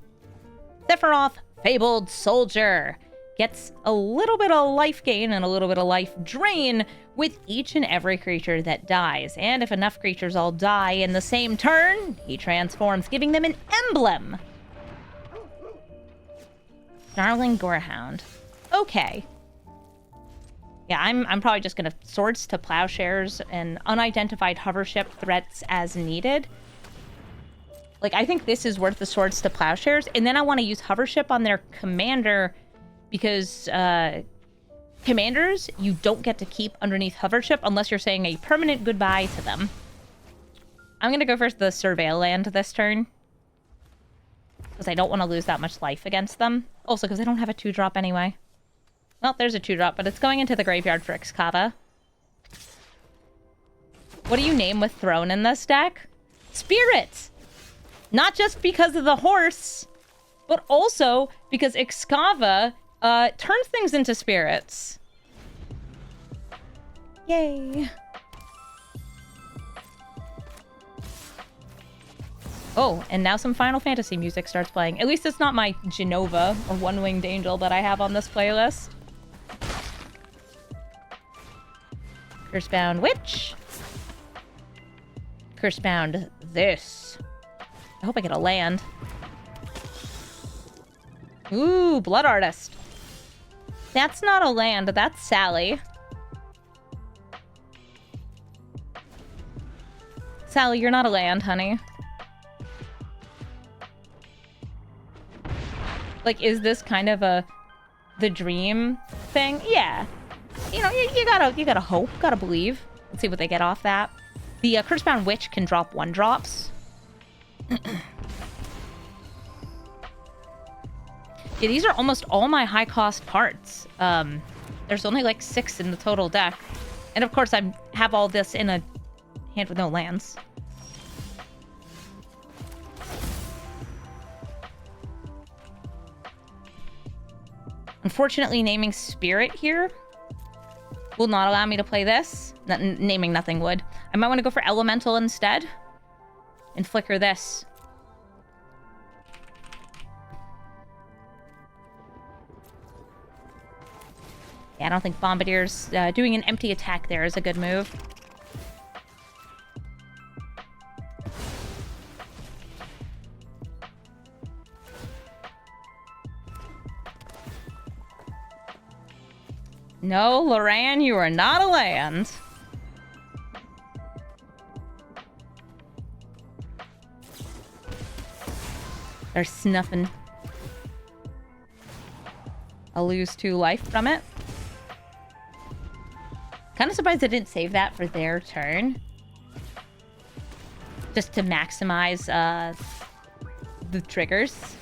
Speaker 2: Sephiroth, Fabled Soldier. Gets a little bit of life gain and a little bit of life drain with each and every creature that dies. And if enough creatures all die in the same turn, he transforms, giving them an emblem. Darling Gorehound. Okay. Yeah, I'm probably just gonna Swords to Plowshares and unidentified hovership threats as needed. Like, I think this is worth the Swords to Plowshares, and then I want to use hovership on their commander because commanders you don't get to keep underneath hovership unless you're saying a permanent goodbye to them. I'm gonna go for the Surveil land this turn because I don't want to lose that much life against them. Also, because I don't have a 2-drop anyway. Well, there's a 2-drop, but it's going into the graveyard for Excava. What do you name with Throne in this deck? Spirit! Not just because of the horse, but also because Excava turns things into spirits. Yay. Oh, and now some Final Fantasy music starts playing. At least it's not my Genova or One-Winged Angel that I have on this playlist. Cursebound Witch. Cursebound this. I hope I get a land. Ooh, Blood Artist. That's not a land, that's Sally. Sally, you're not a land, honey. Like, is this kind of the dream thing? Yeah. You know, you gotta hope, gotta believe. Let's see what they get off that. The Cursebound Witch can drop 1-drops. Yeah, these are almost all my high-cost cards. There's only like 6 in the total deck. And of course, I have all this in a hand with no lands. Unfortunately, naming Spirit here will not allow me to play this. Naming nothing would. I might want to go for Elemental instead. And flicker this. Yeah, I don't think Bombardier's doing an empty attack there is a good move. No, Loran, you are not a land. They're snuffing. I'll lose 2 life from it. Kind of surprised they didn't save that for their turn. Just to maximize the triggers.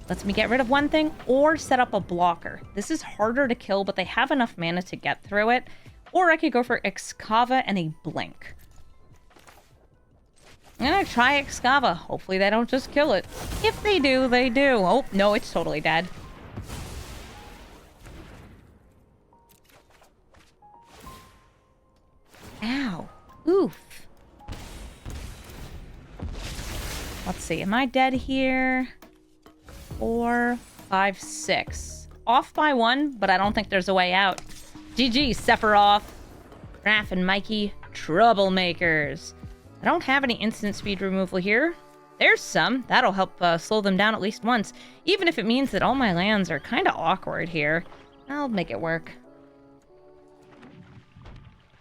Speaker 2: Lets me get rid of one thing or set up a blocker. This is harder to kill, but they have enough mana to get through it. Or I could go for Excava and a Blink. I'm gonna try Excava. Hopefully they don't just kill it. If they do, they do. Oh, no, it's totally dead. Ow. Oof. Let's see. Am I dead here? 4, 5, 6. Off by 1, but I don't think there's a way out. GG, Sephiroth. Raph and Mikey, troublemakers. I don't have any instant speed removal here. There's some. That'll help slow them down at least once. Even if it means that all my lands are kind of awkward here. I'll make it work.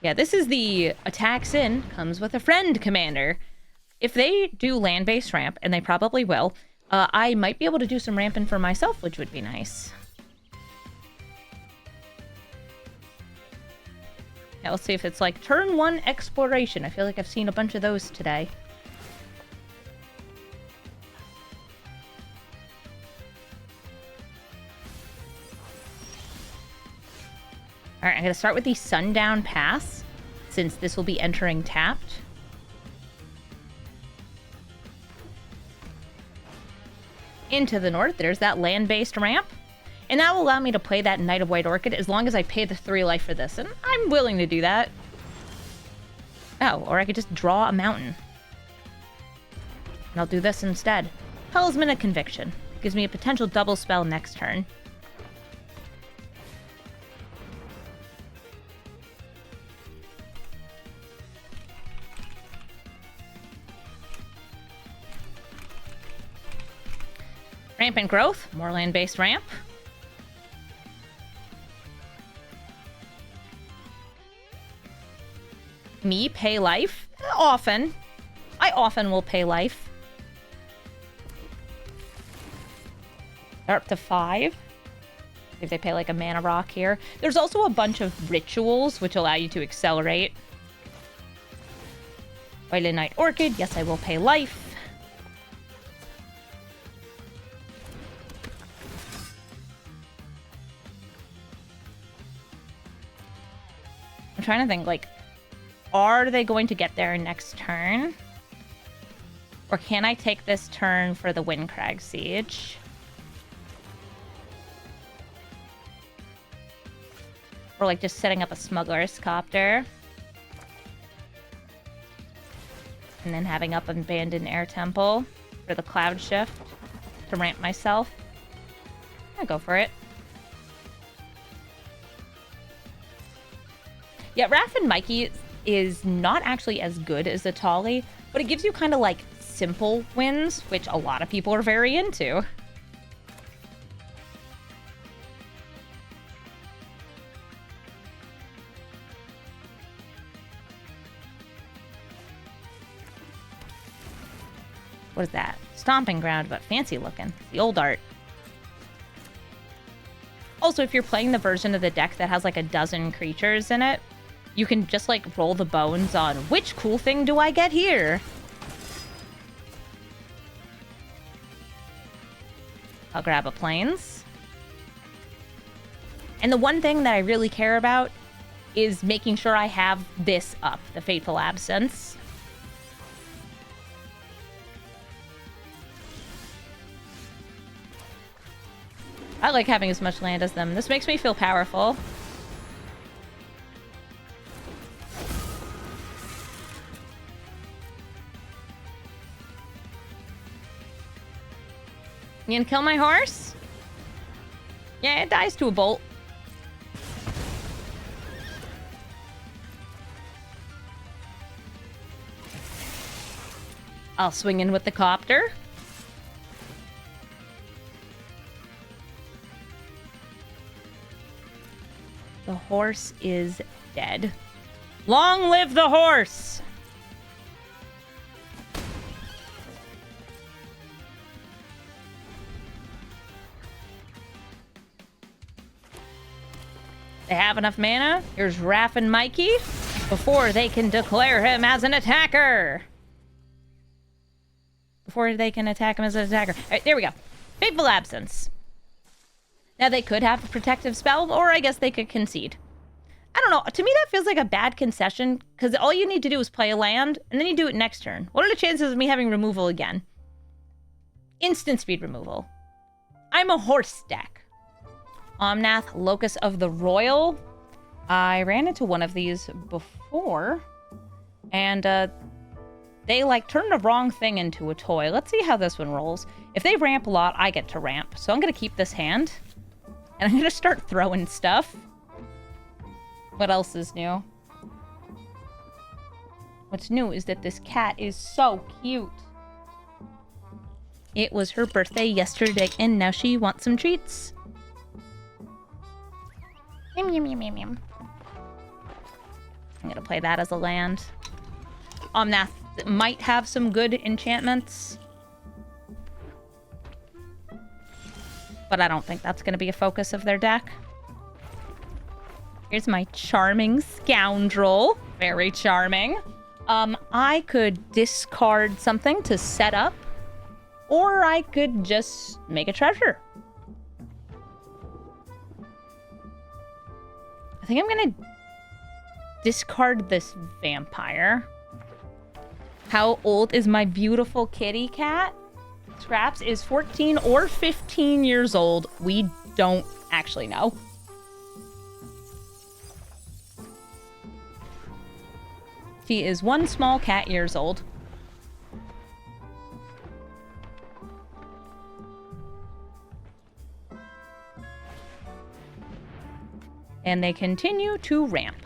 Speaker 2: Yeah, this is the attacks in, comes with a friend commander. If they do land-based ramp, and they probably will, I might be able to do some ramping for myself, which would be nice. Yeah, let's see if it's like turn 1 exploration. I feel like I've seen a bunch of those today. Alright, I'm going to start with the Sundown Pass, since this will be entering tapped. Into the north, there's that land-based ramp. And that will allow me to play that Knight of White Orchid as long as I pay the 3 life for this. And I'm willing to do that. Oh, or I could just draw a mountain. And I'll do this instead. Talisman of Conviction. Gives me a potential double spell next turn. Rampant Growth, more land-based ramp. Me pay life? Often. I often will pay life. They're up to 5. If they pay like a mana rock here. There's also a bunch of rituals which allow you to accelerate. Violet Knight Orchid, yes I will pay life. I'm trying to think, like, are they going to get there next turn? Or can I take this turn for the Windcrag Siege? Or, like, just setting up a Smuggler's Copter. And then having up Abandoned Air Temple for the Cloud Shift to ramp myself. I'll go for it. Yeah, Raph and Mikey is not actually as good as Atali, but it gives you kind of like simple wins, which a lot of people are very into. What is that? Stomping Ground, but fancy looking. The old art. Also, if you're playing the version of the deck that has like a dozen creatures in it, you can just, like, roll the bones on which cool thing do I get here? I'll grab a Plains. And the one thing that I really care about is making sure I have this up, the Fateful Absence. I like having as much land as them. This makes me feel powerful. You gonna kill my horse? Yeah, it dies to a bolt. I'll swing in with the copter. The horse is dead. Long live the horse! They have enough mana. Here's Raph and Mikey before they can declare him as an attacker. Before they can attack him as an attacker. All right, there we go. Fateful Absence. Now, they could have a protective spell, or I guess they could concede. I don't know. To me, that feels like a bad concession, because all you need to do is play a land, and then you do it next turn. What are the chances of me having removal again? Instant speed removal. I'm a horse deck. Omnath, Locus of the Royal. I ran into one of these before, and they, like, turned the wrong thing into a toy. Let's see how this one rolls. If they ramp a lot, I get to ramp. So I'm going to keep this hand, and I'm going to start throwing stuff. What else is new? What's new is that this cat is so cute. It was her birthday yesterday, and now she wants some treats. Yum, yum, yum, yum, yum. I'm going to play that as a land. Omnath might have some good enchantments. But I don't think that's going to be a focus of their deck. Here's my charming scoundrel. Very charming. I could discard something to set up, or I could just make a treasure. I think I'm gonna discard this vampire. How old is my beautiful kitty cat? Scraps is 14 or 15 years old. We don't actually know. She is one small cat years old. And they continue to ramp.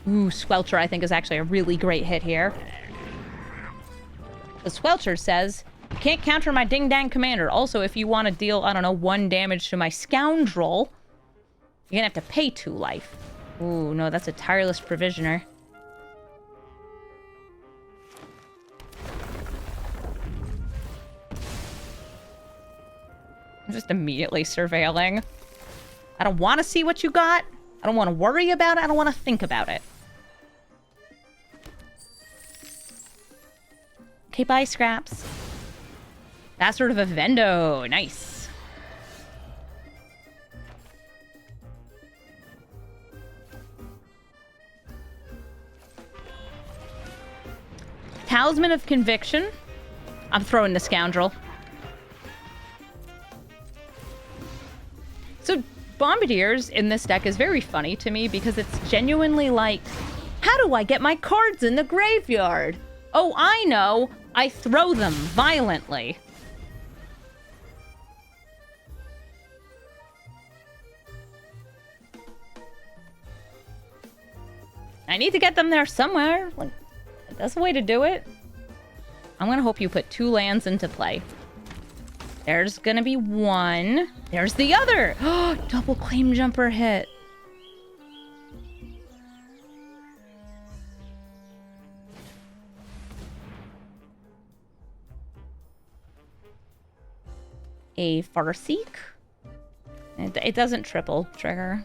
Speaker 2: Ooh, Squelcher I think is actually a really great hit here. The Squelcher says, you can't counter my ding-dang commander. Also, if you want to deal, I don't know, 1 damage to my scoundrel, you're gonna have to pay 2 life. Ooh, no, that's a Tireless Provisioner. I'm just immediately surveilling. I don't want to see what you got. I don't want to worry about it. I don't want to think about it. Okay, bye, Scraps. That's sort of a Vendo. Nice. Talisman of Conviction. I'm throwing the Scoundrel. So, Bombardiers in this deck is very funny to me because it's genuinely like, how do I get my cards in the graveyard? Oh, I know. I throw them violently. I need to get them there somewhere. Like, that's a way to do it. I'm gonna hope you put 2 lands into play. There's gonna be 1. There's the other! Double Claim Jumper hit. A Farseek? It doesn't triple trigger.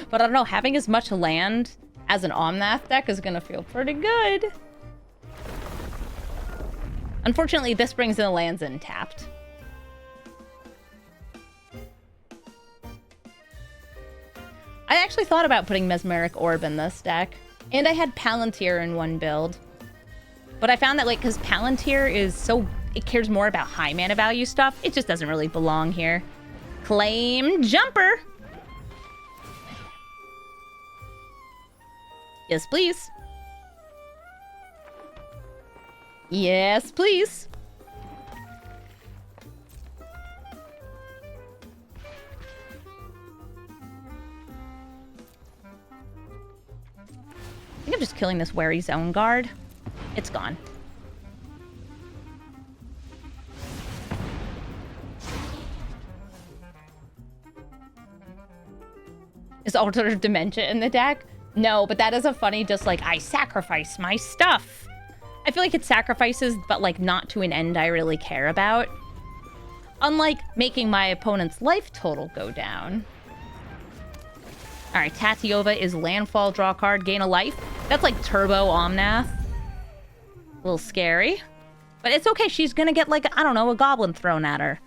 Speaker 2: But I don't know, having as much land as an Omnath deck is gonna feel pretty good. Unfortunately, this brings in the lands in tapped. I actually thought about putting Mesmeric Orb in this deck. And I had Palantir in one build. But I found that, like, because Palantir is so... it cares more about high mana value stuff. It just doesn't really belong here. Claim Jumper! Yes, please. Yes, please. I think I'm just killing this wary zone guard. It's gone. Is Altar of Dementia in the deck? No, but that is a funny, just like, I sacrifice my stuff. I feel like it sacrifices, but like not to an end I really care about. Unlike making my opponent's life total go down. Alright, Tatiova is Landfall, draw a card, gain a life. That's like Turbo Omnath. A little scary. But it's okay, she's gonna get like, I don't know, a goblin thrown at her.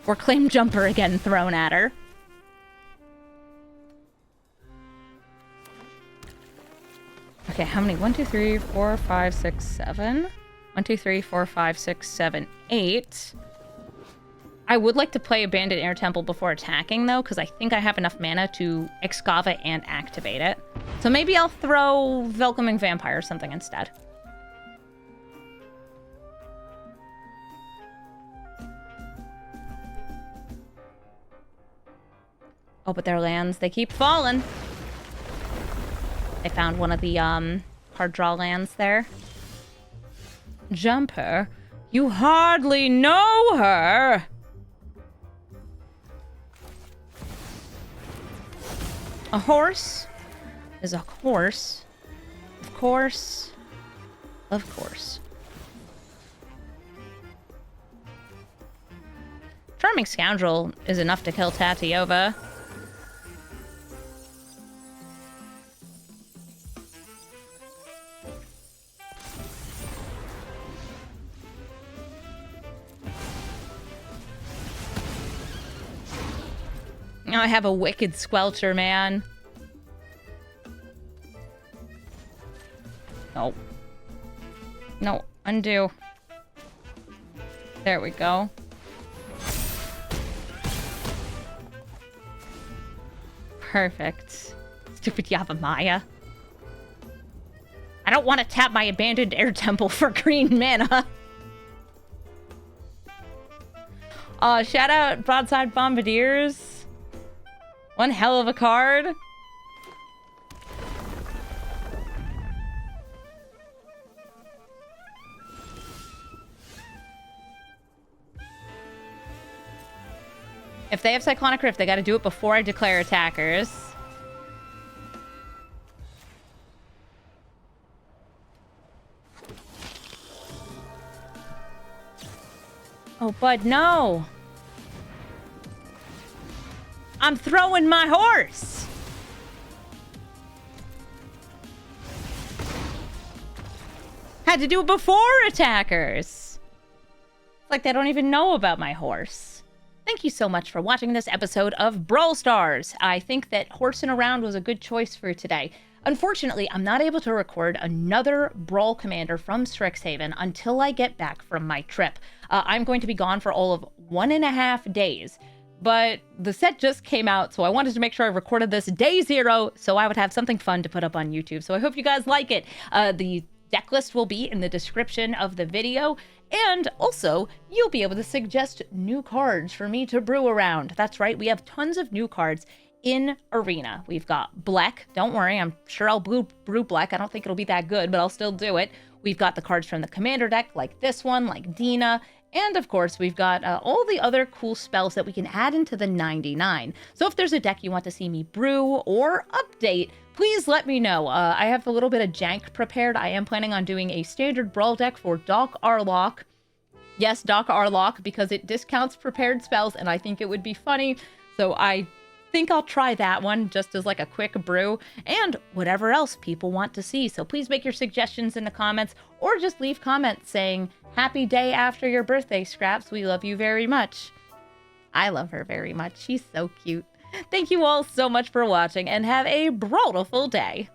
Speaker 2: Or Claim Jumper again thrown at her. Okay, how many? 1, 2, 3, 4, 5, 6, 7. 1, 2, 3, 4, 5, 6, 7, 8. I would like to play Abandoned Air Temple before attacking, though, because I think I have enough mana to Excava and activate it. So maybe I'll throw Welcoming Vampire or something instead. Oh, but their lands, they keep falling. I found one of the hard draw lands there. Jumper, you hardly know her. A horse is a horse. Of course. Of course. Charming Scoundrel is enough to kill Tatiova. Now I have a Wicked Squelcher, man. No. No, undo. There we go. Perfect. Stupid Yavimaya. I don't want to tap my Abandoned Air Temple for green mana. Shout out Broadside Bombardiers. One hell of a card. If they have Cyclonic Rift, they gotta do it before I declare attackers. Oh, bud, no! I'm throwing my horse! Had to do it before attackers! It's like they don't even know about my horse. Thank you so much for watching this episode of Brawl Stars. I think that horsing around was a good choice for today. Unfortunately, I'm not able to record another Brawl Commander from Strixhaven until I get back from my trip. I'm going to be gone for all of 1.5 days. But the set just came out, so I wanted to make sure I recorded this day 0 so I would have something fun to put up on YouTube. So I hope you guys like it. The deck list will be in the description of the video. And also, you'll be able to suggest new cards for me to brew around. That's right, we have tons of new cards in Arena. We've got Black. Don't worry, I'm sure I'll brew Black. I don't think it'll be that good, but I'll still do it. We've got the cards from the Commander deck, like this one, like Dina. And of course, we've got all the other cool spells that we can add into the 99. So if there's a deck you want to see me brew or update, please let me know. I have a little bit of jank prepared. I am planning on doing a standard Brawl deck for Doc Arlock. Yes, Doc Arlock, because it discounts prepared spells, and I think it would be funny. So I think I'll try that one just as like a quick brew, and whatever else people want to see. So please make your suggestions in the comments, or just leave comments saying, "Happy day after your birthday, Scraps. We love you very much." I love her very much. She's so cute. Thank you all so much for watching, and have a brawlful day.